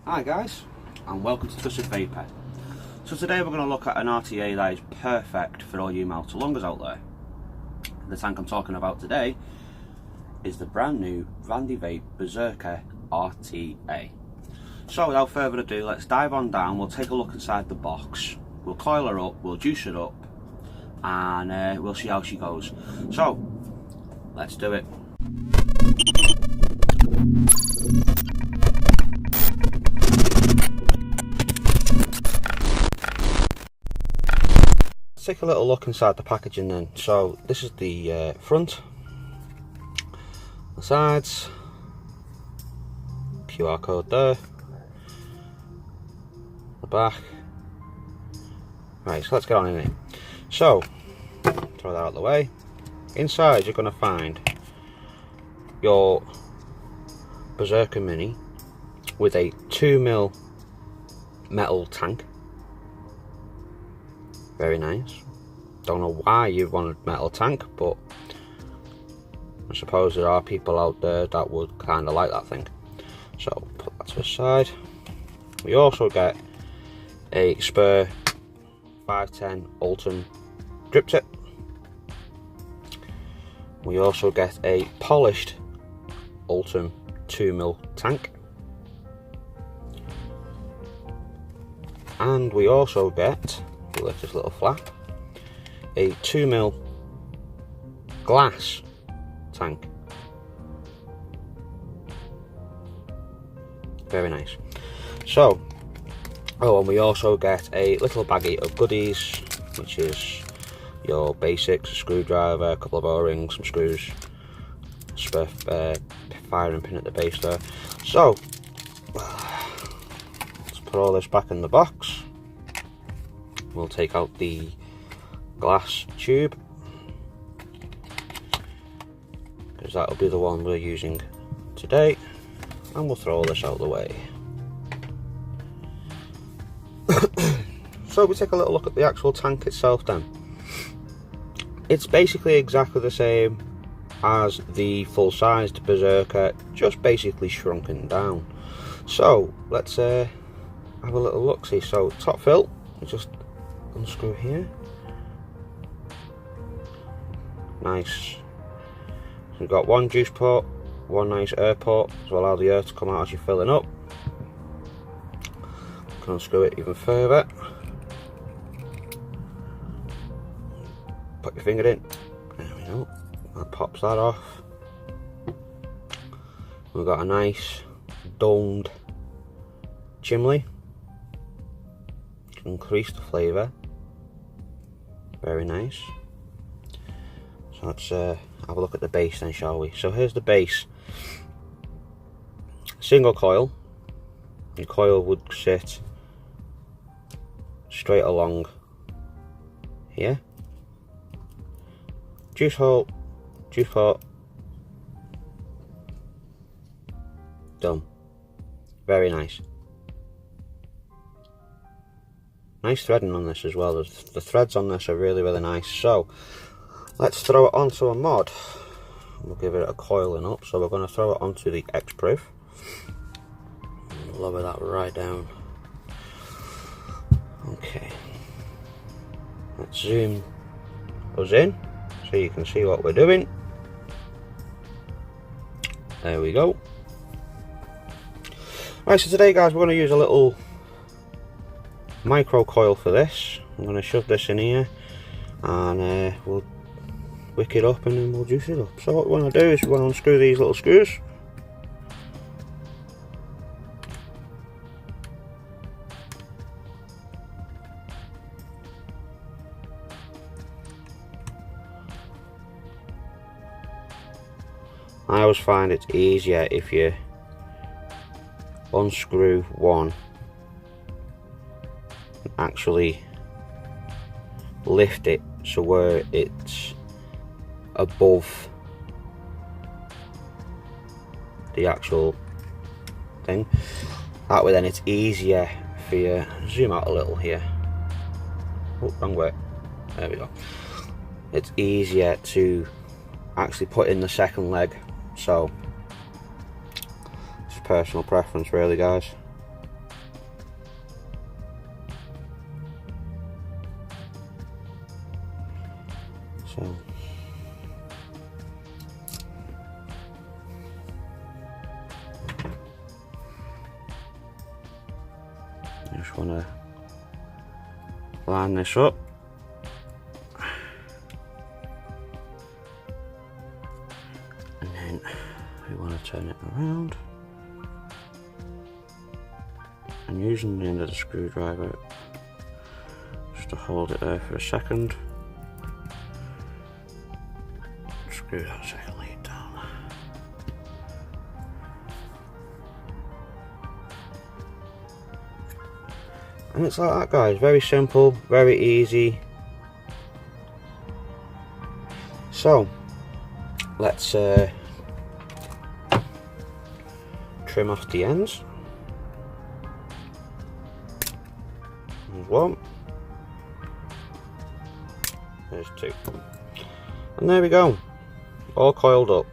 Hi guys, and welcome to Twisted Vapor. So today we're going to look at an RTA that is perfect for all you mouth-to-lungers out there. The tank I'm talking about today is the brand new Vandy Vape Berserker RTA. So without further ado, let's dive on down. We'll take a look inside the box, we'll coil her up, we'll juice it up, and we'll see how she goes. So let's do it. Let's take a little look inside the packaging then. So this is the front, the sides, QR code there, the back. Right, so let's get on in it. So throw that out of the way. Inside you're going to find your Berserker Mini with a 2mm metal tank. Very nice. Don't know why you want a metal tank, but I suppose there are people out there that would kind of like that thing. So put that to the side. We also get a spare 510 Ultim drip tip. We also get a polished Ultim 2mm tank. And we also get, lift this little flap, a 2mm glass tank. Very nice. So, oh, and we also get a little baggie of goodies, which is your basics: a screwdriver, a couple of O-rings, some screws, spare firing pin at the base there. So let's put all this back in the box. We'll take out the glass tube, because that'll be the one we're using today, and we'll throw all this out of the way. So we take a little look at the actual tank itself then. It's basically exactly the same as the full-sized Berserker, just basically shrunken down. So let's have a little look. See, so top fill, just unscrew here. Nice. So we've got one juice port, one nice air port to allow the air to come out as you're filling up. You can unscrew it even further. Put your finger in. There we go. That pops that off. We've got a nice domed chimney to increase the flavour. Very nice. So let's have a look at the base then, shall we? So here's the base. Single coil. Your coil would sit straight along here. Juice hole, juice pot. Done. Very nice. Nice threading on this as well. The threads on this are really nice. So let's throw it onto a mod. We'll give it a coiling up. So we're going to throw it onto the X-Proof. Lower that right down. Okay. Let's zoom us in so you can see what we're doing. There we go. Right, so today guys, we're going to use a little micro coil for this. I'm going to shove this in here and we'll wick it up and then we'll juice it up. So what we want to do is we want to unscrew these little screws. I always find it's easier if you unscrew one and actually lift it so where it's above the actual thing. That way then it's easier for you. Zoom out a little here. Oh, wrong way. There we go. It's easier to actually put in the second leg. So it's personal preference really, guys. So I just want to line this up. And then we want to turn it around. And using the end of the screwdriver just to hold it there for a second. Screw that second lead down. And it's like that, guys. Very simple, very easy. So let's trim off the ends. There's one. There's two. And there we go. All coiled up.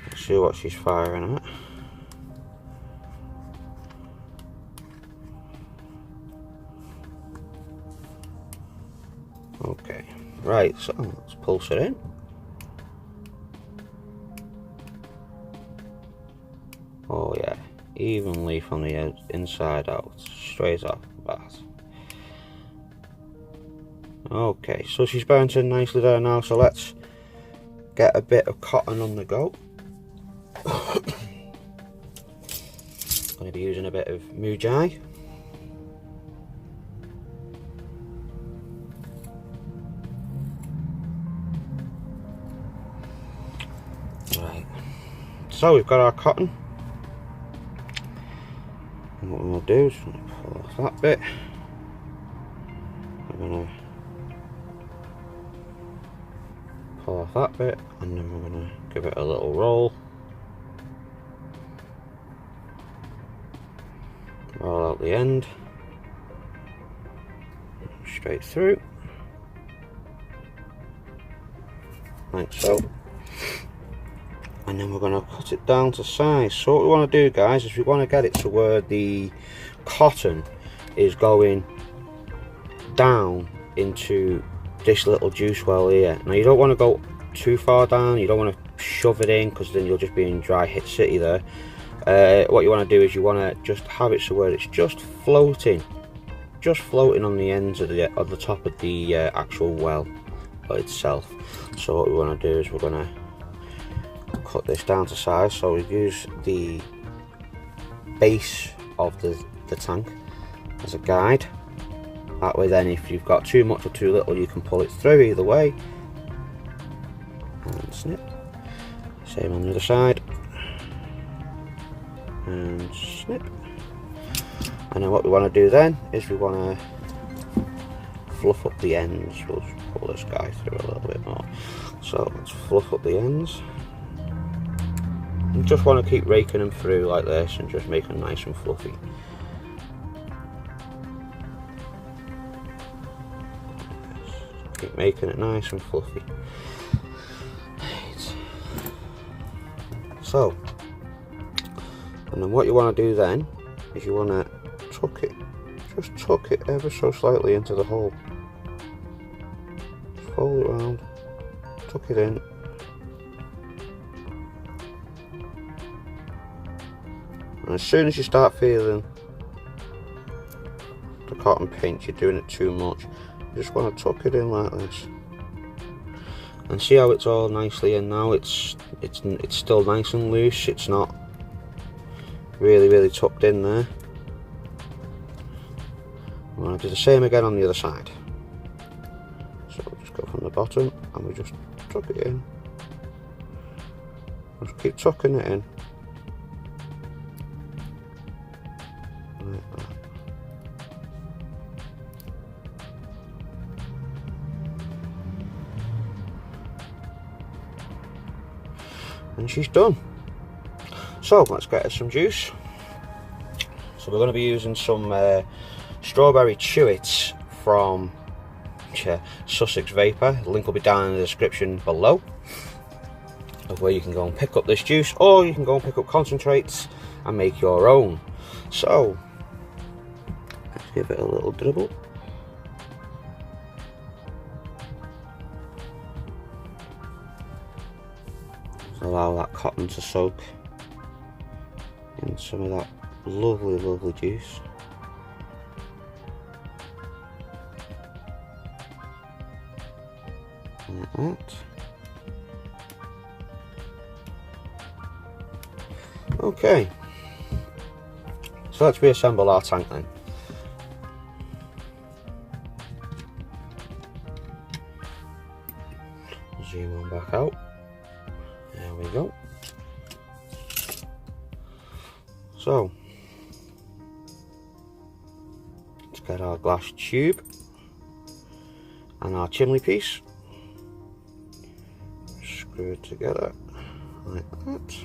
Let's see what she's firing at. Okay, right, so let's pulse it in. Oh yeah, evenly from the inside out, straight off the bat. Okay, so she's bouncing nicely there now, so let's get a bit of cotton on the go. I'm going to be using a bit of Mujai. Right, so we've got our cotton. And what we'll do is pull off that bit. We're going to pull off that bit, and then we're going to give it a little roll. Roll out the end. Straight through. Like so. And then we're going to cut it down to size. So what we want to do, guys, is we want to get it to where the cotton is going down into this little juice well here. Now you don't want to go too far down, you don't want to shove it in, because then you'll just be in dry hit city there. What you want to do is you want to just have it so where it's just floating on the ends of the top of the actual well itself. So what we want to do is we're going to cut this down to size. So we use the base of the tank as a guide. That way then if you've got too much or too little, you can pull it through either way. And snip. Same on the other side. And snip. And then what we want to do then is we want to fluff up the ends. We'll just pull this guy through a little bit more. So let's fluff up the ends. You just want to keep raking them through like this and just make them nice and fluffy. Keep making it nice and fluffy. Right. So, and then what you want to do then is you want to tuck it, just tuck it ever so slightly into the hole. Just fold it around, tuck it in. And as soon as you start feeling the cotton pinch, you're doing it too much, you just want to tuck it in like this. And see how it's all nicely in now. It's still nice and loose. It's not really tucked in there. I'm going to do the same again on the other side. So we'll just go from the bottom and we just tuck it in. Just keep tucking it in. Like that. And she's done. So let's get her some juice. So we're going to be using some strawberry chewits from Sussex Vapor. The link will be down in the description below of where you can go and pick up this juice, or you can go and pick up concentrates and make your own. So let's give it a little dribble. allow that cotton to soak in some of that lovely, lovely juice. Like that. Okay, so let's reassemble our tank then. Zoom on back out. There we go. So, let's get our glass tube and our chimney piece. Screw it together like that.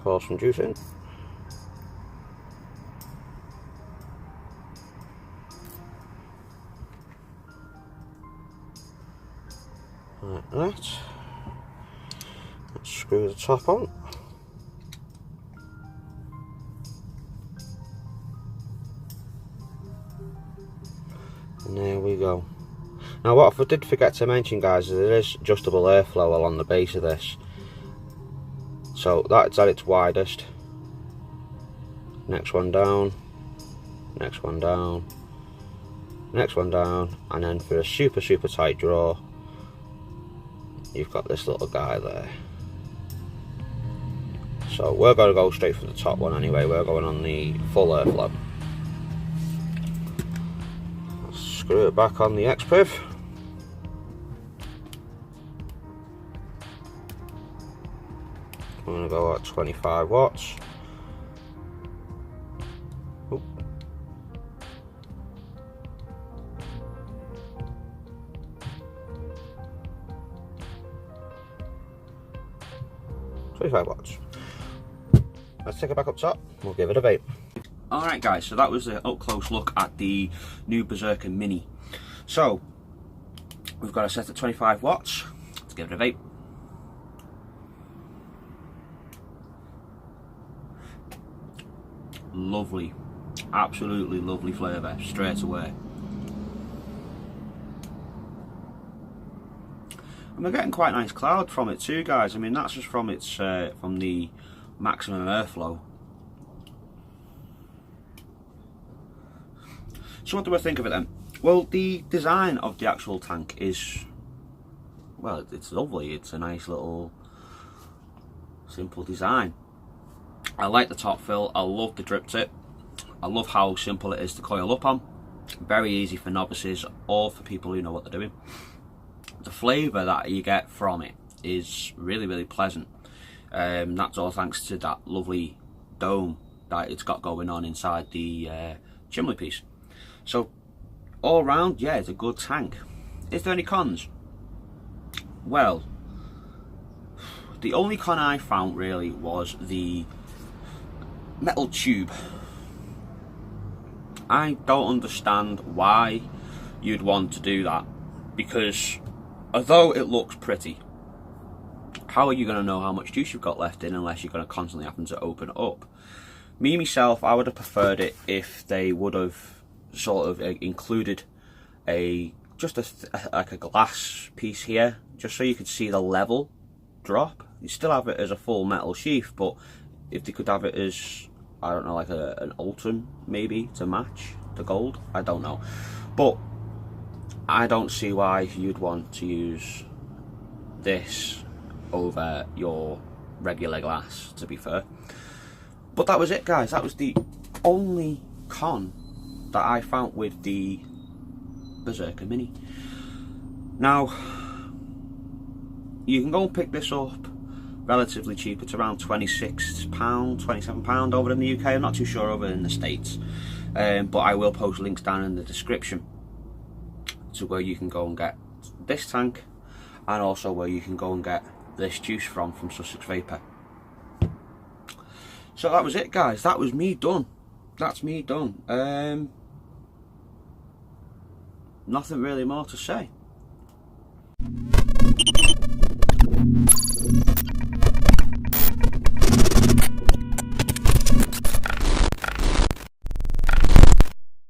Pour some juice in. Like that. Let's screw the top on. And there we go. Now what I did forget to mention, guys, is there is adjustable airflow along the base of this. So that's at its widest. Next one down, next one down, next one down, and then for a super tight draw, you've got this little guy there. So we're going to go straight for the top one anyway. We're going on the full airflow. Screw it back on the X-Priv. I'm going to go at 25 watts. Oop. $25. Let's take it back up top, we'll give it a vape. Alright guys, so that was an up close look at the new Berserker Mini. So, we've got it set at 25 watts, let's give it a vape. Lovely, absolutely lovely flavour straight away. And we're getting quite a nice cloud from it too, guys. I mean, that's just from its from the maximum airflow. So what do I think of it then? Well, the design of the actual tank is, well, it's lovely. It's a nice little simple design. I like the top fill, I love the drip tip, I love how simple it is to coil up on. Very easy for novices or for people who know what they're doing. The flavour that you get from it is really pleasant. That's all thanks to that lovely dome that it's got going on inside the chimney piece. So all round, yeah, it's a good tank. Is there any cons? Well, the only con I found really was the metal tube. I don't understand why you'd want to do that, because although it looks pretty, how are you going to know how much juice you've got left in unless you're going to constantly happen to open it up? Me myself, I would have preferred it if they would have sort of included just like a glass piece here, just so you could see the level drop. You still have it as a full metal sheath, but if they could have it as, I don't know, like an Ultron maybe to match the gold, I don't know. But I don't see why you'd want to use this over your regular glass, to be fair. But that was it, guys. That was the only con that I found with the Berserker Mini. Now, you can go and pick this up relatively cheap. It's around £26, £27 over in the UK. I'm not too sure over in the States, but I will post links down in the description to where you can go and get this tank, and also where you can go and get this juice from Sussex Vapor. So that was it, guys. That was me done. That's me done. Nothing really more to say.